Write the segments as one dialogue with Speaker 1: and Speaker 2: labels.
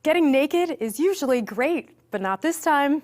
Speaker 1: Getting naked is usually great, but not this time.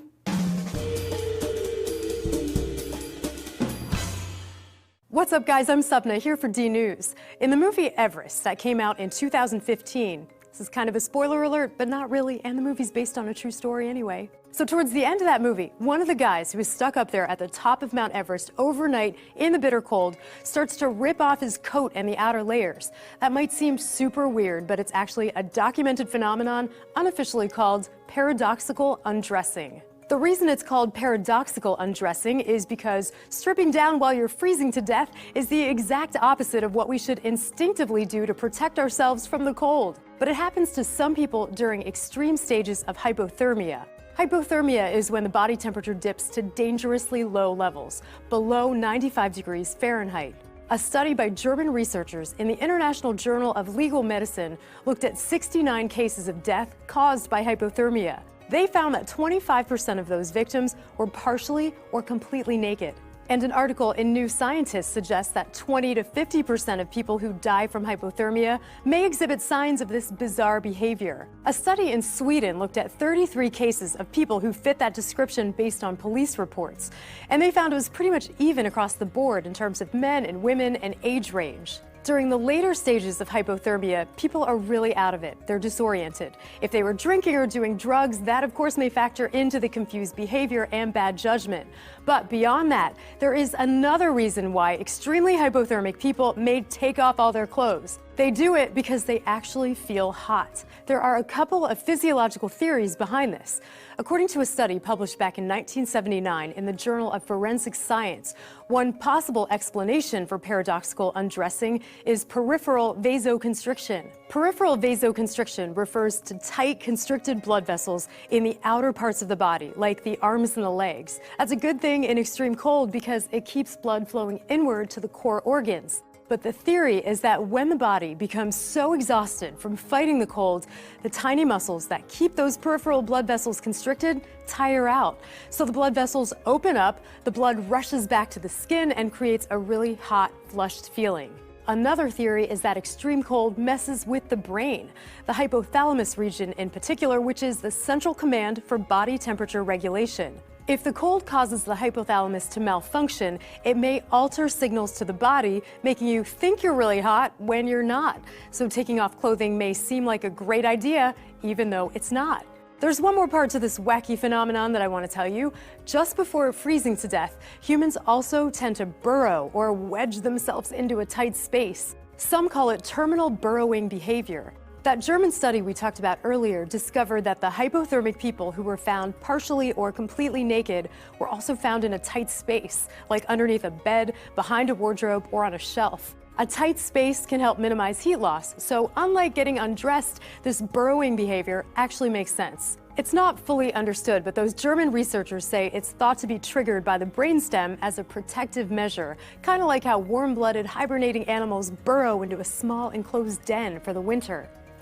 Speaker 1: What's up, guys? I'm Sapna, here for D News. In the movie Everest that came out in 2015, this is kind of a spoiler alert, but not really, and the movie's based on a true story anyway. So towards the end of that movie, one of the guys who was stuck up there at the top of Mount Everest overnight in the bitter cold starts to rip off his coat and the outer layers. That might seem super weird, but it's actually a documented phenomenon unofficially called paradoxical undressing. The reason it's called paradoxical undressing is because stripping down while you're freezing to death is the exact opposite of what we should instinctively do to protect ourselves from the cold. But it happens to some people during extreme stages of hypothermia. Hypothermia is when the body temperature dips to dangerously low levels, below 95 degrees Fahrenheit. A study by German researchers in the International Journal of Legal Medicine looked at 69 cases of death caused by hypothermia. They found that 25% of those victims were partially or completely naked. And an article in New Scientist suggests that 20 to 50% of people who die from hypothermia may exhibit signs of this bizarre behavior. A study in Sweden looked at 33 cases of people who fit that description based on police reports. And they found it was pretty much even across the board in terms of men and women and age range. During the later stages of hypothermia, people are really out of it. They're disoriented. If they were drinking or doing drugs, that of course may factor into the confused behavior and bad judgment. But beyond that, there is another reason why extremely hypothermic people may take off all their clothes. They do it because they actually feel hot. There are a couple of physiological theories behind this. According to a study published back in 1979 in the Journal of Forensic Science, one possible explanation for paradoxical undressing is peripheral vasoconstriction. Peripheral vasoconstriction refers to tight, constricted blood vessels in the outer parts of the body, like the arms and the legs. That's a good thing in extreme cold because it keeps blood flowing inward to the core organs. But the theory is that when the body becomes so exhausted from fighting the cold, the tiny muscles that keep those peripheral blood vessels constricted tire out. So the blood vessels open up, the blood rushes back to the skin and creates a really hot, flushed feeling. Another theory is that extreme cold messes with the brain, the hypothalamus region in particular, which is the central command for body temperature regulation. If the cold causes the hypothalamus to malfunction, it may alter signals to the body, making you think you're really hot when you're not. So taking off clothing may seem like a great idea, even though it's not. There's one more part to this wacky phenomenon that I want to tell you. Just before freezing to death, humans also tend to burrow or wedge themselves into a tight space. Some call it terminal burrowing behavior. That German study we talked about earlier discovered that the hypothermic people who were found partially or completely naked were also found in a tight space, like underneath a bed, behind a wardrobe, or on a shelf. A tight space can help minimize heat loss, so unlike getting undressed, this burrowing behavior actually makes sense. It's not fully understood, but those German researchers say it's thought to be triggered by the brainstem as a protective measure, kind of like how warm-blooded hibernating animals burrow into a small enclosed den for the winter.